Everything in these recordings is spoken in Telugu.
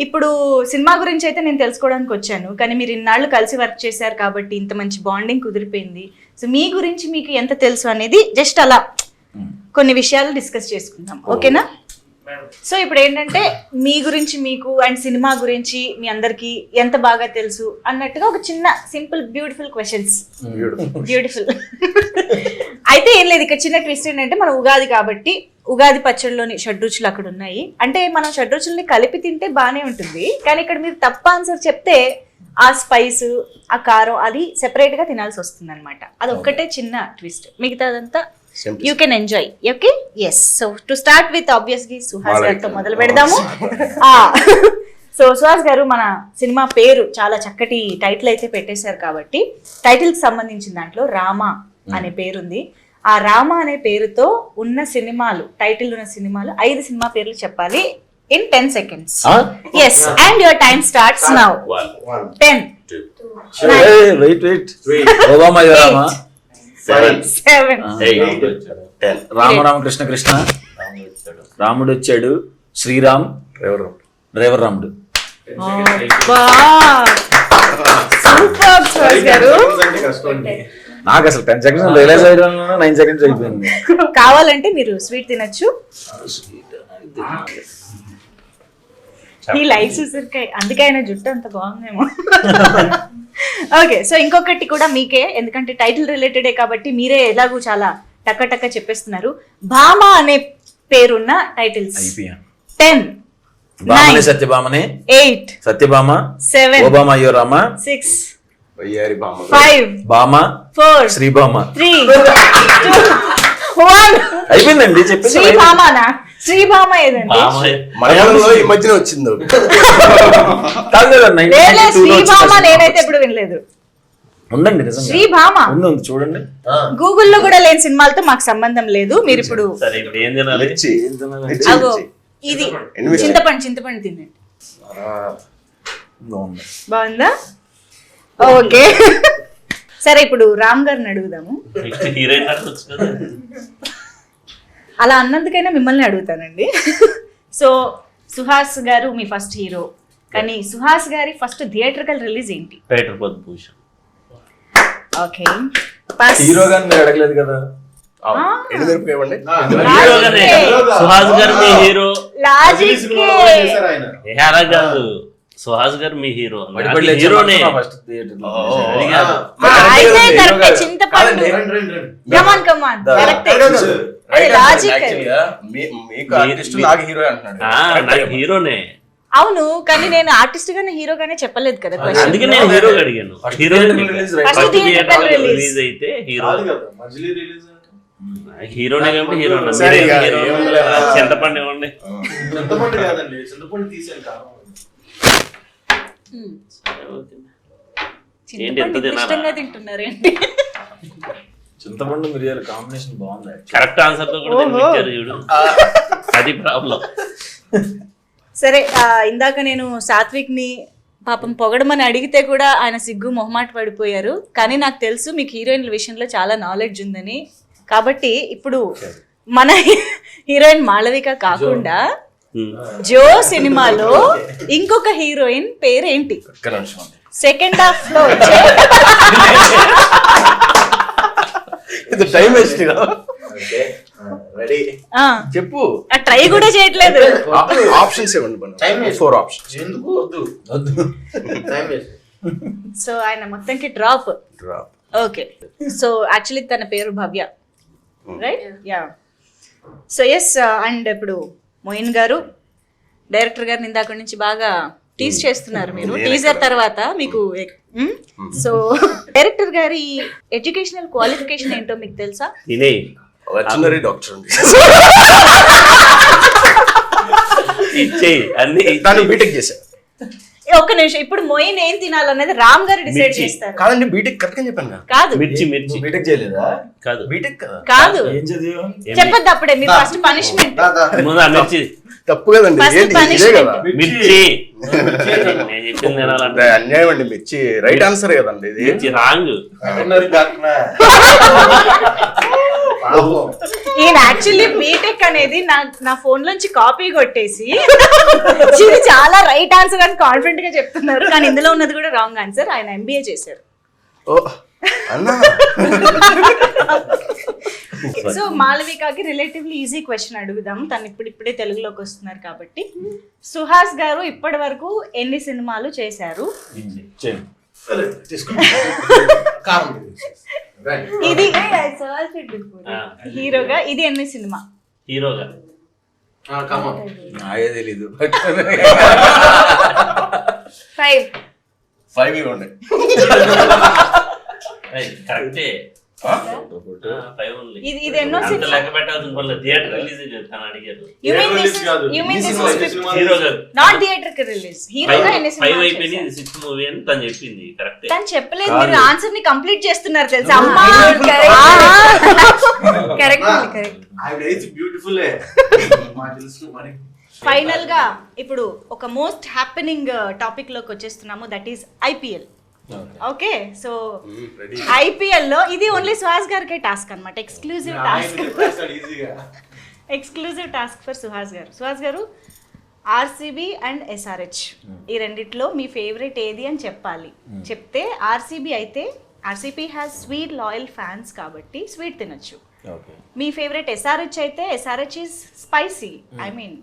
ఇప్పుడు సినిమా గురించి అయితే నేను తెలుసుకోవడానికి వచ్చాను, కానీ మీరు ఇన్నాళ్ళు కలిసి వర్క్ చేశారు కాబట్టి ఇంత మంచి బాండింగ్ కుదిరిపోయింది. సో మీ గురించి మీకు ఎంత తెలుసు అనేది జస్ట్ అలా కొన్ని విషయాలు డిస్కస్ చేసుకుందాం, ఓకేనా? సో ఇప్పుడు ఏంటంటే మీ గురించి మీకు అండ్ సినిమా గురించి మీ అందరికి ఎంత బాగా తెలుసు అన్నట్టుగా ఒక చిన్న సింపుల్ బ్యూటిఫుల్ క్వశ్చన్స్. బ్యూటిఫుల్ అయితే ఏం లేదు, ఇక్కడ చిన్న ట్విస్ట్ ఏంటంటే మన ఉగాది కాబట్టి ఉగాది పచ్చడిలోని షడ్రుచులు అక్కడ ఉన్నాయి. అంటే మనం షడ్రుచుల్ని కలిపి తింటే బాగానే ఉంటుంది, కానీ ఇక్కడ మీరు తప్ప ఆన్సర్ చెప్తే ఆ స్పైస్ ఆ కారం అది సెపరేట్ గా తినాల్సి వస్తుంది అనమాట. అది ఒక్కటే చిన్న ట్విస్ట్, మిగతాదంతా you can enjoy. Okay, yes. So to start with obviously Suhas గారితో మొదలు పెడదాము. సో సుహాస్ గారు, మన సినిమా పేరు చాలా చక్కటి టైటిల్ అయితే పెట్టేశారు కాబట్టి టైటిల్ కి సంబంధించిన దాంట్లో రామ అనే పేరుంది. ఆ రామ అనే పేరుతో ఉన్న సినిమాలు, టైటిల్ ఉన్న సినిమాలు 5 సినిమా పేర్లు చెప్పాలి in 10 seconds. Yes, and your time starts now. 10 wait Obama Rama 7 10 Rama Krishna Krishna రాముడు వచ్చాడు శ్రీరామ్ డ్రైవర్ రాముడు. సూపర్ సుహాస్ గారు. నాకు అసలు 10 seconds రియలైజ్ అయ్యడం 9 seconds అయిపోయింది. కావాలంటే మీరు స్వీట్ తినొచ్చు. ఈ లైఫ్ ఉసిరికాయ, అందుకే ఆయన జుట్టు అంత బాగుందేమో. ఓకే, సో ఇంకొకటి కూడా మీకే, ఎందుకంటే టైటిల్ రిలేటెడే కాబట్టి మీరే ఎలాగూ చాలా టక్క టక్క చెప్పేస్తున్నారు. భామ అనే పేరున్న టైటిల్స్ 10 భామనే సత్యభామనే 8 సత్యభామ 7 ఓబామా అయ్యో రామ 6 5 భామ 4 శ్రీభామ 3 2 1 అయిపోయిందండి. చెప్పేసి శ్రీభామనా? శ్రీభామ ఏదండి? మలయాళంలో ఈ మధ్యన వచ్చింది. శ్రీభామ నేనైతే ఎప్పుడు వినలేదు. ఉందండి నిజంగా శ్రీభామ ఉంది, చూడండి. గూగుల్లో కూడా లేని సినిమాలతో మాకు సంబంధం లేదు. మీరు ఇప్పుడు అగో ఇది చింతపండు తినండి. బాగుందా? ఓకే, సరే ఇప్పుడు రామ్ గారిని అడుగుదాము. అలా అన్నందుకైనా మిమ్మల్ని అడుగుతానండి. సో సుహాస్ గారు మీ ఫస్ట్ హీరో, కానీ సుహాస్ గారి ఫస్ట్ థియేట్రికల్ రిలీజ్ ఏంటి? ఓకే, హీరో గారిని అడగలేదు కదా. సుహాస్ గారు మీ హీరో. కాదు, సుహాస్ గారు మీ హీరో. హీరోనే చింతపండు. కమాన్ కమాన్, హీరోనే. అవును, కానీ నేను ఆర్టిస్ట్ గానే హీరో గానే చెప్పలేదు కదా. అందుకే నేను హీరో అడిగాను. హీరో రిలీజ్ అయితే హీరోనే కాబట్టి హీరో. చింతపండు ఇవ్వండి. ఇష్టంగా తింటున్నారేంటి? చింతపండు మిరియాల కాంబినేషన్ బాగుంది. కరెక్ట్ ఆన్సర్ తో కూడా తినిపించారు చూడు, అది ప్రాబ్లం. సరే, ఇందాక నేను సాత్విక్ ని పాపం పొగడమని అడిగితే కూడా ఆయన సిగ్గు మొహమాట పడిపోయారు. కానీ నాకు తెలుసు మీకు హీరోయిన్ల విషయంలో చాలా నాలెడ్జ్ ఉందని. కాబట్టి ఇప్పుడు మన హీరోయిన్ మాళవిక కాకుండా జో సినిమాలో ఇంకొక హీరోయిన్ పేరేంటి? సెకండ్ హాఫ్ లో వచ్చే చెప్పు. ట్రై కూడా చేయట్లేదు. ఆప్షన్స్ ఇవ్వండి. 4 ఆప్షన్స్. సో ఆయన మొత్తానికి డ్రాప్. ఓకే, సో యాక్చువల్లీ తన పేరు Bhavya, right? Yeah. So yes, and ఇప్పుడు మోయిన్ గారు డైరెక్టర్ గారిని ఇందాక నుంచి బాగా టీజ్ చేస్తున్నారు మీరు. టీజర్ తర్వాత మీకు సో డైరెక్టర్ గారి ఎడ్యుకేషనల్ క్వాలిఫికేషన్ ఏంటో మీకు తెలుసా? వెటర్నరీ డాక్టర్ అండి. బీటెక్ చేశారు. ఒక్క నిమిషం, ఇప్పుడు మొయిన్ ఏం తినాలనేది రామ్ గారు డిసైడ్ చేస్తారు. కాదండి, బీటెక్ కరెక్ట్ గా చెప్పాను. కాదు, మిర్చి బీటెక్ చేయలేదా? కాదు, బీటెక్ కాదు, ఏం చదివా చెప్పద్దు అప్పుడే. మీరు ఫస్ట్ పనిష్మెంట్. మిర్చి తప్పు కదండి, మిర్చి అన్యాయం అండి. మిర్చి రైట్ ఆన్సర్ కదండి, ఇది రాంగ్. ఈయన యాక్చువల్లీ బీటెక్ అనేది నా ఫోన్ లోంచి కాపీ కొట్టేసి ఇది చాలా రైట్ ఆన్సర్ అని కాన్ఫిడెంట్ గా చెప్తున్నారు, కానీ ఇందులో ఉన్నది కూడా రాంగ్ ఆన్సర్. ఆయన ఎంబీఏ చేశారు. ఓ అన్నా సో మాళవికకి రిలేటివ్లీ ఈజీ క్వశ్చన్ అడుగుదాం, తను ఇప్పుడిప్పుడే తెలుగులోకి వస్తున్నారు కాబట్టి. సుహాస్ గారు ఇప్పటి వరకు ఎన్ని సినిమాలు చేశారు? ఇది హీరోగా ఇది ఎన్ని సినిమా? హీరోగా నాకే తెలీదు. 5. 5 ఇవ్వండి. కరెక్టే. ఇది ఎన్నో సినిమా? లెక్క పెట్టాల్సిన పనులు థియేటర్ రిలీజ్ చెప్తాను అడిగారు. You mean this is హీరోగా not theatrical release. హీరోగా ఎన్ని 5 సినిమాలు అయిపోయింది, చేశారు? 6th మూవీ అని తను చెప్పింది. కరెక్టే. తను చెప్పలేదు, మీరు ఆన్సర్ ని కంప్లీట్ చేస్తున్నారు తెలుసా అమ్మా. ఫైనల్ గా ఇప్పుడు ఒక మోస్ట్ హ్యాపెనింగ్ టాపిక్ లోకి వచ్చేస్తున్నాము, that is IPL. Okay, so IPL లో ఇది ఓన్లీ సుహాస్ గారికే టాస్క్ అన్నమాట, ఎక్స్క్లూజివ్ టాస్క్ ఫర్ సుహాస్ గారు. సుహాస్ గారు, ఆర్సీబీ అండ్ ఎస్ఆర్హెచ్ ఈ రెండిట్లో మీ ఫేవరెట్ ఏది అని చెప్పాలి. చెప్తే ఆర్సీబీ అయితే RCB has sweet loyal fans కాబట్టి స్వీట్ తినొచ్చు. మీ ఫేవరెట్ ఎస్ఆర్హెచ్ అయితే SRH is spicy, I mean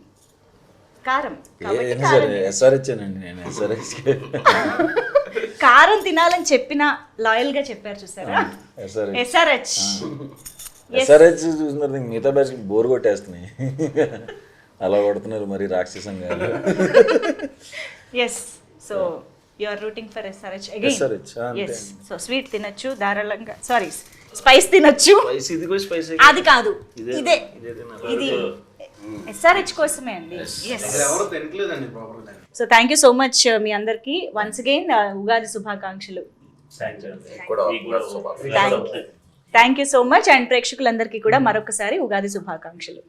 కారం కాబట్టి కారం ఎస్ఆర్హెచ్ అండి, నేను ఎస్ఆర్హెచ్. కారం తినాలని చెప్పిన లాయల్ గా చెప్పారు చూసారా. ఎస్ఆర్హెచ్ ఎస్ఆర్హెచ్ చూస్తున్నారు, మిగతా బ్యాచ్ బోర్ కొట్టేస్తున్నాయి. అలా కొడుతున్నారు మరి రాక్షసంగా. Yes, so you are rooting for SRH again. SRH yes, so sweet తినొచ్చు ధారాళంగా, సారీ స్పైస్ తినొచ్చు. అది కాదు, ఇదే ఇది ఎస్ఆర్హెచ్ కోసమే అండి. So thank you so much మీ అందరికి వన్స్ అగైన్ ఉగాది శుభాకాంక్షలు. Thank you so much, and ప్రేక్షకులందరికీ కూడా మరొకసారి ఉగాది శుభాకాంక్షలు.